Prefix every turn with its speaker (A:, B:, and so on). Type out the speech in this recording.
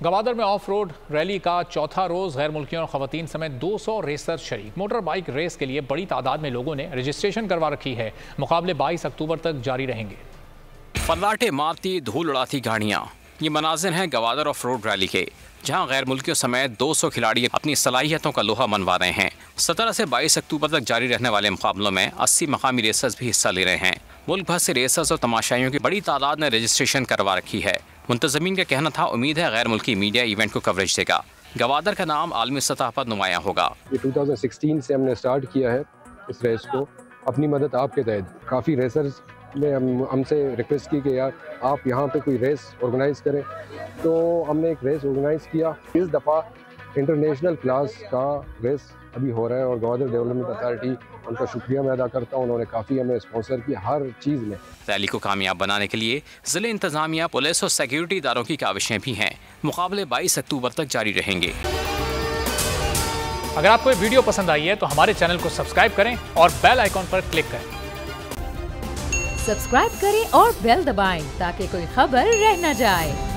A: गवादर में of road rally का चौथा रोज गैर मुल्कियों और खवातीन समेत 200 रेसर शरीक। मोटर बाइक रेस के लिए बड़ी तादाद में लोगों ने रजिस्ट्रेशन करवा रखी है। मुकाबले 22 अक्टूबर तक जारी रहेंगे।
B: फर्राटे मारती धूल उड़ाती गाड़ियाँ, ये मनाजिर हैं गवादर ऑफ रोड रैली के, जहां गैर मुल्कियों समेत 200 खिलाड़ी अपनी सलाहियतों का लोहा मनवा रहे हैं। 17 से 22 अक्टूबर तक जारी रहने वाले मुकाबलों में 80 मकामी रेसर्स भी हिस्सा ले रहे हैं। मुल्क भर से रेसर्स और तमाशाइयों की बड़ी तादाद ने रजिस्ट्रेशन करवा रखी है। मुंतज़मीन का कहना था, उम्मीद है गैर मुल्की मीडिया इवेंट को कवरेज देगा। गवादर का नाम आलमी सतह पर नुमायां होगा।
C: 2016 से हमने स्टार्ट किया है इस रेस को, अपनी मदद आपके तहत। काफ़ी रेसर्स ने हमसे रिक्वेस्ट की कि यार आप यहाँ पे कोई रेस ऑर्गेनाइज करें, तो हमने एक रेस ऑर्गेनाइज किया। इस दफ़ा इंटरनेशनल क्लास का रेस अभी हो रहा है और गवादर डेवलपमेंट अथॉरिटी, उनका शुक्रिया मैं अदा करता हूँ। उन्होंने काफ़ी हमें स्पॉन्सर किया हर चीज़ में।
B: रैली को कामयाब बनाने के लिए ज़िले इंतजामिया, पुलिस और सिक्योरिटी इदारों की काविशें भी हैं। मुकाबले 22 अक्टूबर तक जारी रहेंगे।
A: अगर आपको ये वीडियो पसंद आई है तो हमारे चैनल को सब्सक्राइब करें और बेल आइकॉन पर क्लिक करें।
D: सब्सक्राइब करें और बेल दबाएं ताकि कोई खबर रह न जाए।